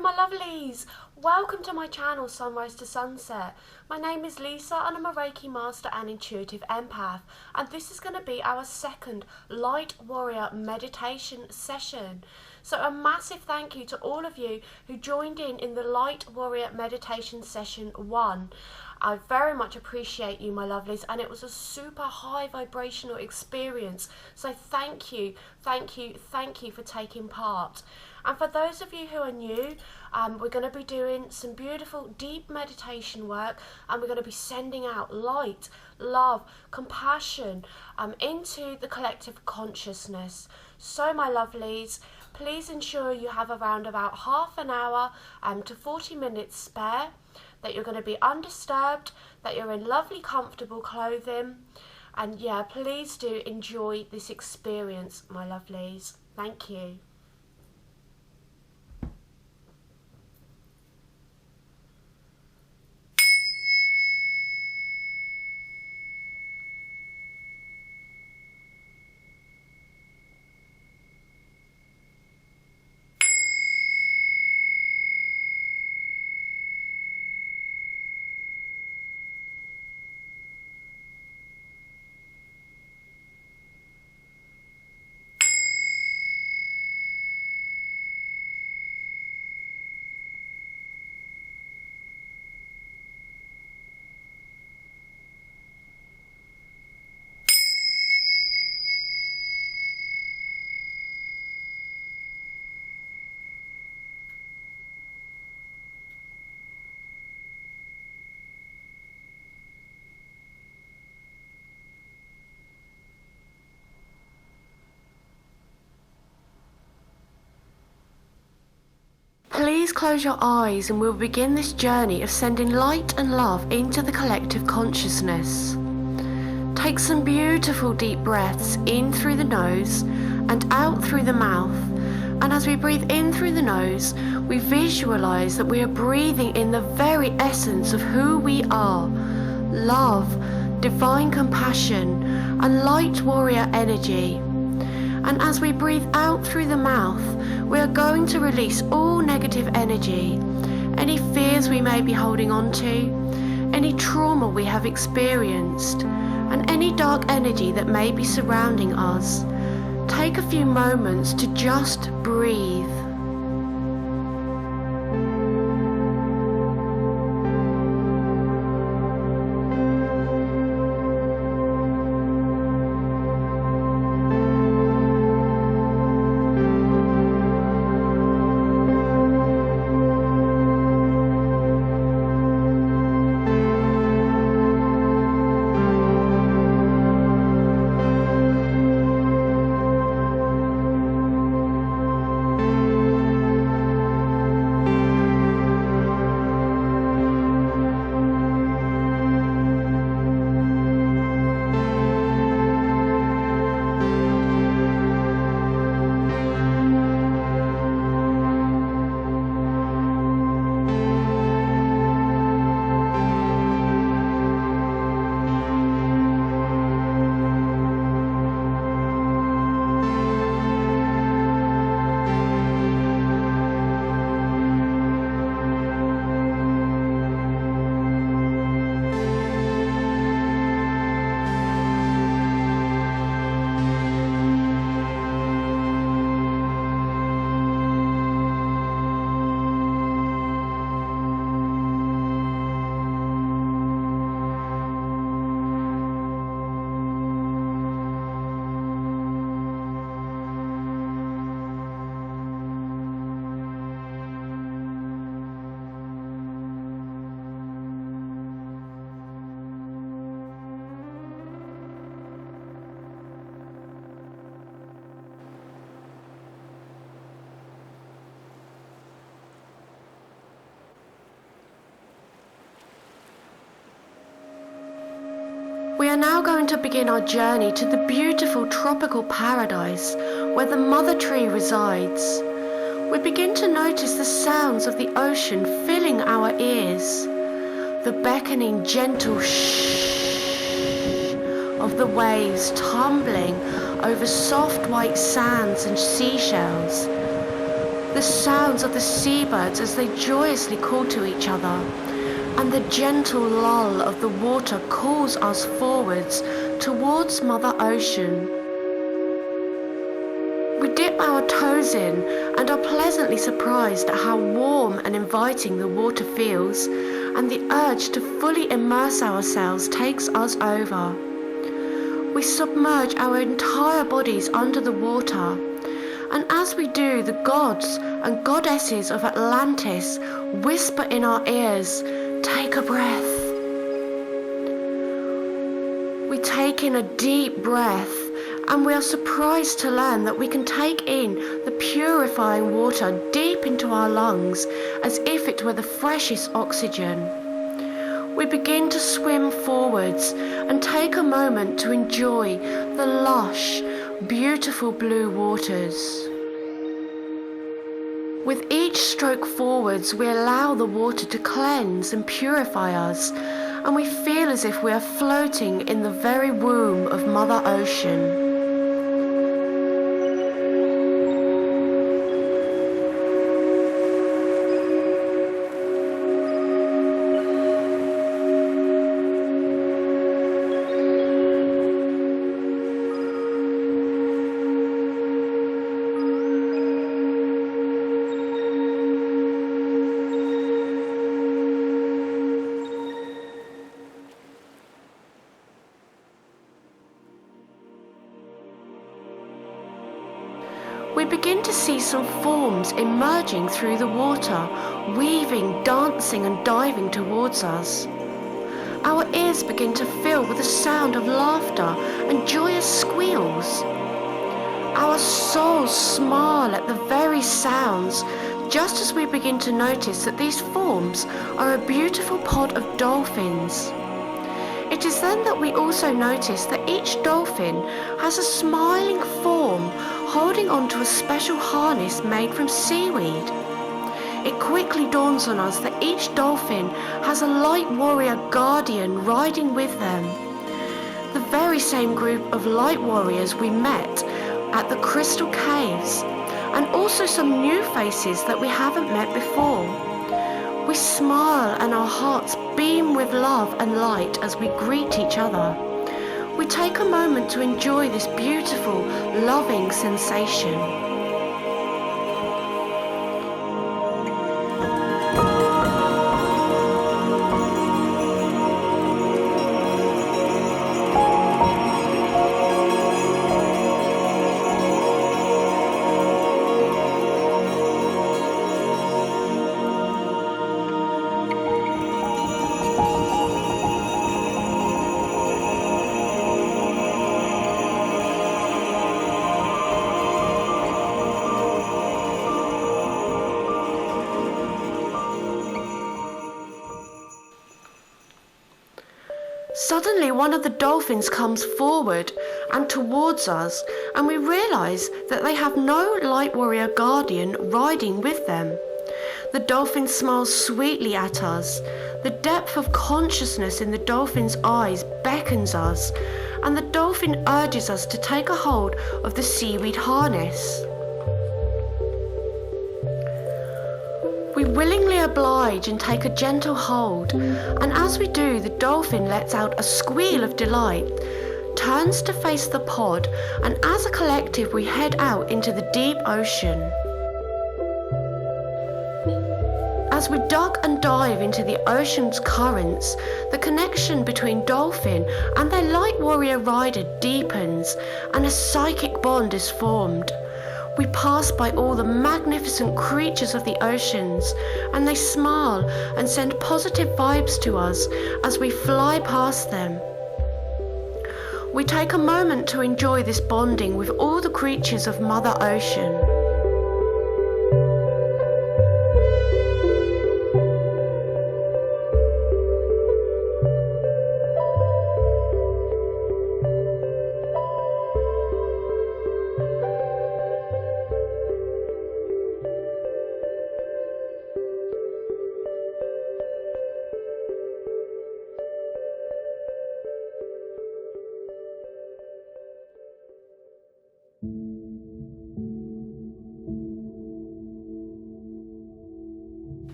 Hello my lovelies! Welcome to my channel Sunrise to Sunset. My name is Lisa and I'm a Reiki Master and Intuitive Empath, and this is going to be our second Light Warrior meditation session. So a massive thank you to all of you who joined in the Light Warrior meditation session 1. I very much appreciate you my lovelies, and it was a super high vibrational experience. So thank you for taking part. And for those of you who are new, we're going to be doing some beautiful deep meditation work, and we're going to be sending out light, love, compassion into the collective consciousness. So my lovelies, please ensure you have around about half an hour to 40 minutes spare, that you're going to be undisturbed, that you're in lovely comfortable clothing, and yeah, please do enjoy this experience my lovelies. Thank you. Please close your eyes and we'll begin this journey of sending light and love into the collective consciousness. Take some beautiful deep breaths in through the nose and out through the mouth. And as we breathe in through the nose, we visualize that we are breathing in the very essence of who we are: love, divine compassion, and light warrior energy. And as we breathe out through the mouth, we are going to release all negative energy, any fears we may be holding on to, any trauma we have experienced, and any dark energy that may be surrounding us. Take a few moments to just breathe. We are now going to begin our journey to the beautiful tropical paradise where the mother tree resides. We begin to notice the sounds of the ocean filling our ears, the beckoning gentle shh of the waves tumbling over soft white sands and seashells, the sounds of the seabirds as they joyously call to each other, and the gentle lull of the water calls us forwards towards Mother Ocean. We dip our toes in and are pleasantly surprised at how warm and inviting the water feels, and the urge to fully immerse ourselves takes us over. We submerge our entire bodies under the water, and as we do, the gods and goddesses of Atlantis whisper in our ears, "Take a breath." We take in a deep breath, and we are surprised to learn that we can take in the purifying water deep into our lungs as if it were the freshest oxygen. We begin to swim forwards and take a moment to enjoy the lush, beautiful blue waters. With each stroke forwards, we allow the water to cleanse and purify us, and we feel as if we are floating in the very womb of Mother Ocean. We begin to see some forms emerging through the water, weaving, dancing and diving towards us. Our ears begin to fill with the sound of laughter and joyous squeals. Our souls smile at the very sounds, just as we begin to notice that these forms are a beautiful pod of dolphins. It is then that we also notice that each dolphin has a smiling form holding onto a special harness made from seaweed. It quickly dawns on us that each dolphin has a light warrior guardian riding with them. The very same group of light warriors we met at the Crystal Caves, and also some new faces that we haven't met before. We smile and our hearts beam with love and light as we greet each other. We take a moment to enjoy this beautiful, loving sensation. Suddenly one of the dolphins comes forward and towards us, and we realise that they have no light warrior guardian riding with them. The dolphin smiles sweetly at us. The depth of consciousness in the dolphin's eyes beckons us, and the dolphin urges us to take a hold of the seaweed harness. We willingly oblige and take a gentle hold, and as we do, the dolphin lets out a squeal of delight, turns to face the pod, and as a collective we head out into the deep ocean. As we duck and dive into the ocean's currents, the connection between dolphin and their light warrior rider deepens, and a psychic bond is formed. We pass by all the magnificent creatures of the oceans, and they smile and send positive vibes to us as we fly past them. We take a moment to enjoy this bonding with all the creatures of Mother Ocean.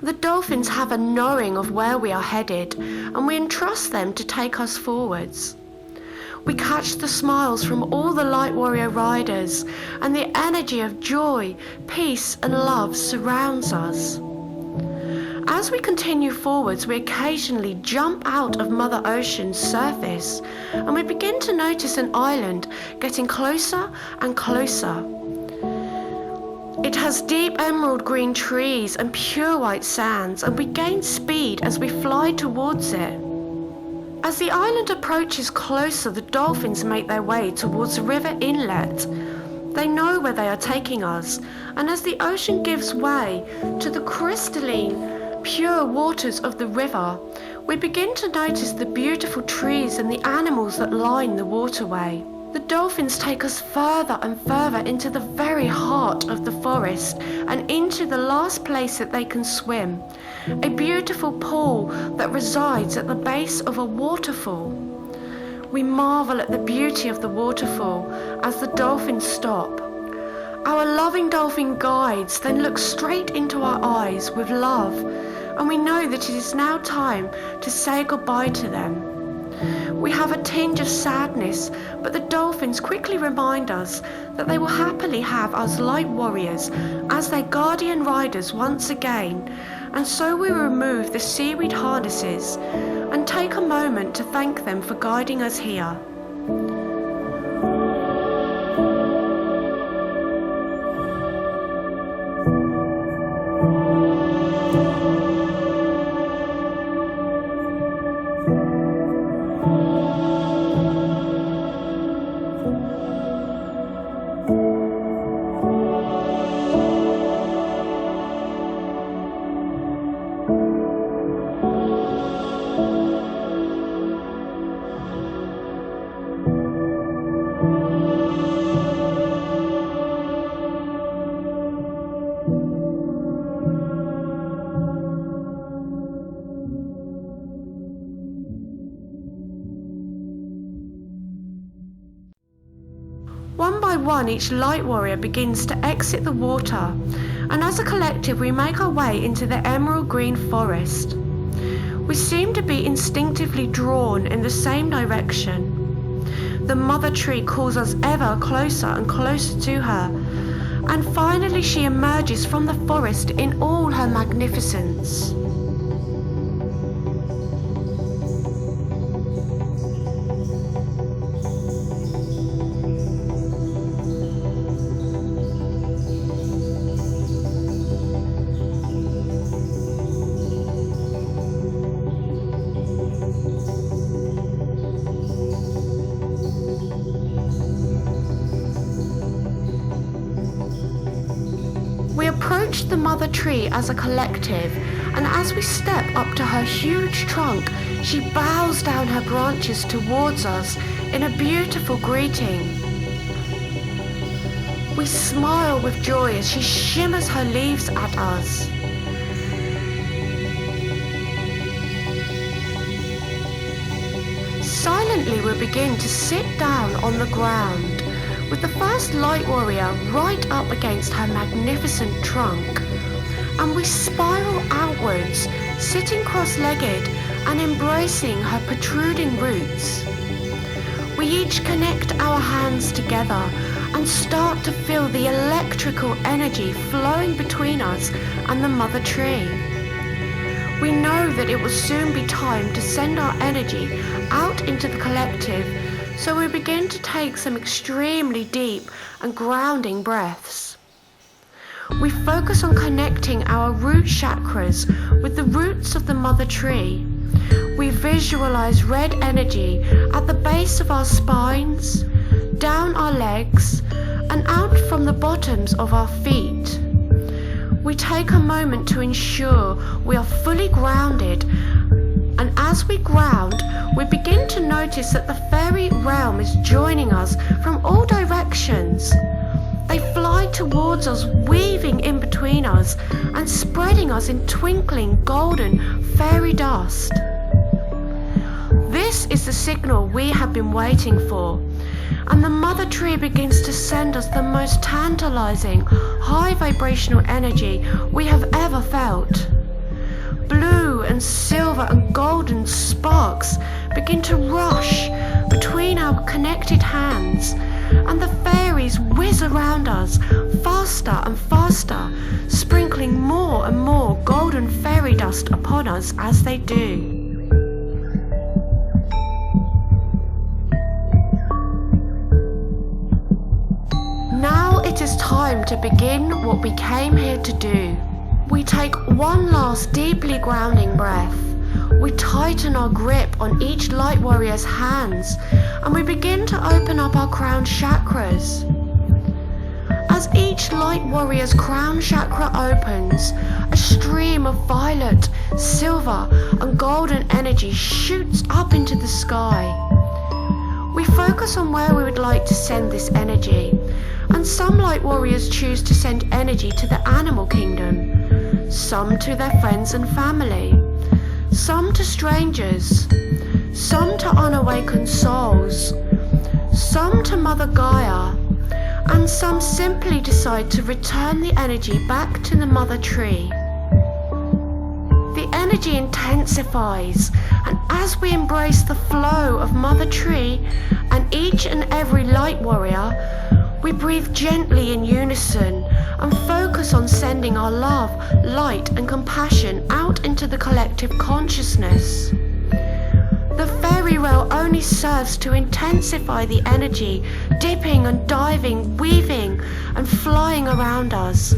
The dolphins have a knowing of where we are headed, and we entrust them to take us forwards. We catch the smiles from all the light warrior riders, and the energy of joy, peace and love surrounds us. As we continue forwards, we occasionally jump out of Mother Ocean's surface, and we begin to notice an island getting closer and closer. It has deep emerald green trees and pure white sands, and we gain speed as we fly towards it. As the island approaches closer, the dolphins make their way towards the river inlet. They know where they are taking us, and as the ocean gives way to the crystalline, pure waters of the river, we begin to notice the beautiful trees and the animals that line the waterway. The dolphins take us further and further into the very heart of the forest and into the last place that they can swim, a beautiful pool that resides at the base of a waterfall. We marvel at the beauty of the waterfall as the dolphins stop. Our loving dolphin guides then look straight into our eyes with love, and we know that it is now time to say goodbye to them. We have a tinge of sadness, but the dolphins quickly remind us that they will happily have us light warriors as their guardian riders once again, and so we remove the seaweed harnesses and take a moment to thank them for guiding us here. One by one, each light warrior begins to exit the water, and as a collective we make our way into the emerald green forest. We seem to be instinctively drawn in the same direction. The mother tree calls us ever closer and closer to her, and finally she emerges from the forest in all her magnificence. We approach the mother tree as a collective, and as we step up to her huge trunk, she bows down her branches towards us in a beautiful greeting. We smile with joy as she shimmers her leaves at us. Silently we begin to sit down on the ground, with the first light warrior right up against her magnificent trunk, and we spiral outwards, sitting cross-legged and embracing her protruding roots. We each connect our hands together and start to feel the electrical energy flowing between us and the mother tree. We know that it will soon be time to send our energy out into the collective, so we begin to take some extremely deep and grounding breaths. We focus on connecting our root chakras with the roots of the mother tree. We visualize red energy at the base of our spines, down our legs, and out from the bottoms of our feet. We take a moment to ensure we are fully grounded, and as we ground, we begin to notice that the fairy realm is joining us from all directions. They fly towards us, weaving in between us and spreading us in twinkling golden fairy dust. This is the signal we have been waiting for, and the mother tree begins to send us the most tantalizing, high vibrational energy we have ever felt. Blue and silver and golden sparks begin to rush between our connected hands, and the fairies whiz around us faster and faster, sprinkling more and more golden fairy dust upon us as they do. Now it is time to begin what we came here to do. We take one last deeply grounding breath. We tighten our grip on each light warrior's hands, and we begin to open up our crown chakras. As each light warrior's crown chakra opens, a stream of violet, silver, and golden energy shoots up into the sky. We focus on where we would like to send this energy, and some light warriors choose to send energy to the animal kingdom, some to their friends and family, some to strangers, some to unawakened souls, some to Mother Gaia, and some simply decide to return the energy back to the Mother Tree. The energy intensifies, and as we embrace the flow of Mother Tree and each and every light warrior, we breathe gently in unison and focus on sending our love, light and compassion out into the collective consciousness. The fairy rail only serves to intensify the energy, dipping and diving, weaving and flying around us,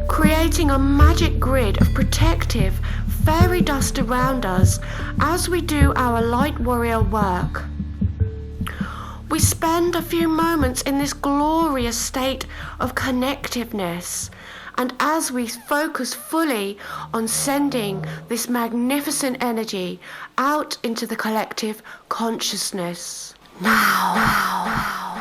creating a magic grid of protective fairy dust around us as we do our light warrior work. We spend a few moments in this glorious state of connectiveness, and as we focus fully on sending this magnificent energy out into the collective consciousness. Now.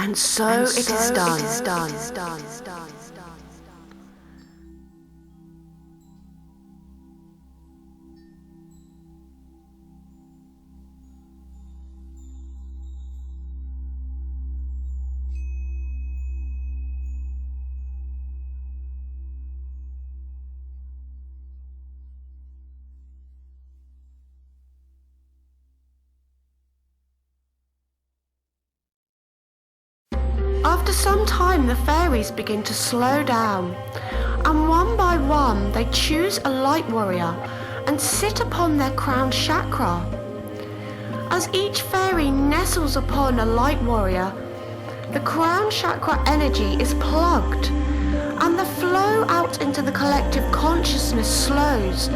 And so it is done. After some time, the fairies begin to slow down, and one by one they choose a light warrior and sit upon their crown chakra. As each fairy nestles upon a light warrior, the crown chakra energy is plugged, and the flow out into the collective consciousness slows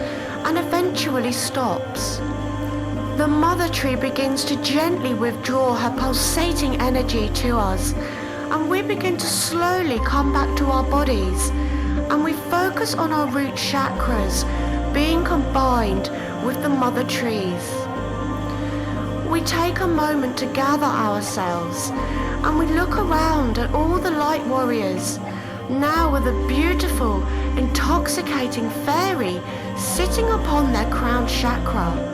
and eventually stops. The mother tree begins to gently withdraw her pulsating energy to us, and we begin to slowly come back to our bodies, and we focus on our root chakras being combined with the mother trees. We take a moment to gather ourselves, and we look around at all the light warriors, now with a beautiful, intoxicating fairy sitting upon their crown chakra.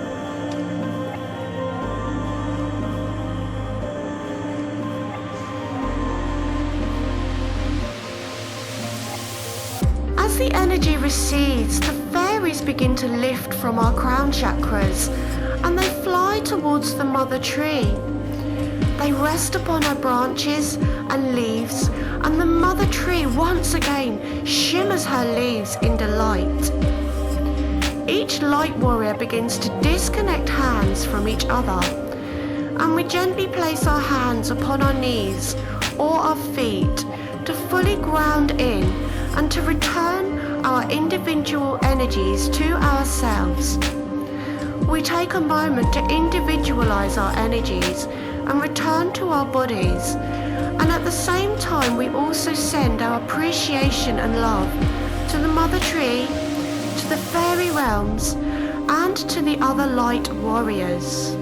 As the energy recedes, the fairies begin to lift from our crown chakras, and they fly towards the mother tree. They rest upon her branches and leaves, and the mother tree once again shimmers her leaves in delight. Each light warrior begins to disconnect hands from each other, and we gently place our hands upon our knees or our feet to fully ground in and to return our individual energies to ourselves. We take a moment to individualize our energies and return to our bodies, and at the same time we also send our appreciation and love to the mother tree, to the fairy realms, and to the other light warriors.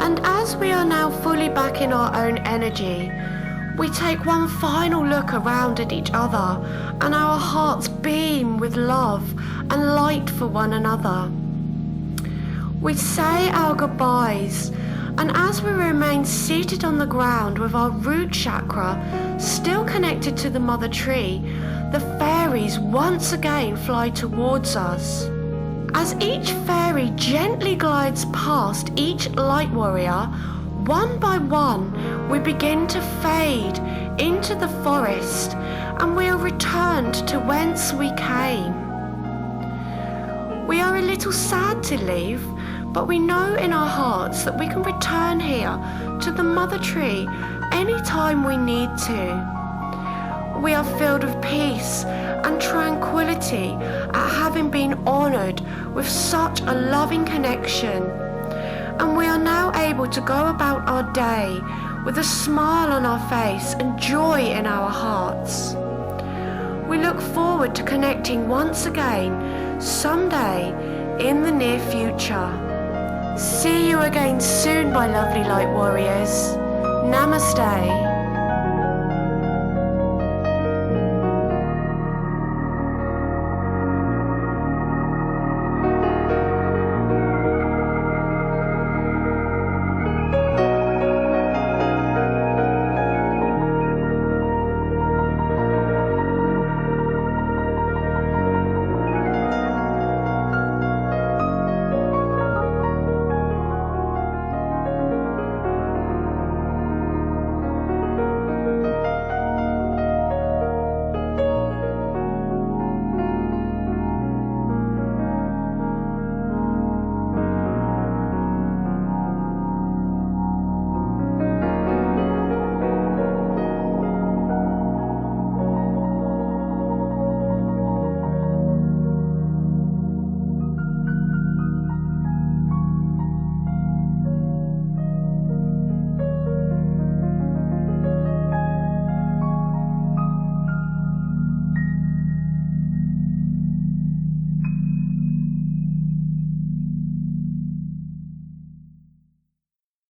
And as we are now fully back in our own energy, we take one final look around at each other, and our hearts beam with love and light for one another. We say our goodbyes, and as we remain seated on the ground with our root chakra still connected to the mother tree, the fairies once again fly towards us. As each fairy gently glides past each light warrior, one by one we begin to fade into the forest, and we are returned to whence we came. We are a little sad to leave, but we know in our hearts that we can return here to the mother tree anytime we need to. We are filled with peace and tranquility at having been honoured with such a loving connection, and we are now able to go about our day with a smile on our face and joy in our hearts. We look forward to connecting once again someday in the near future. See you again soon, my lovely light warriors. Namaste.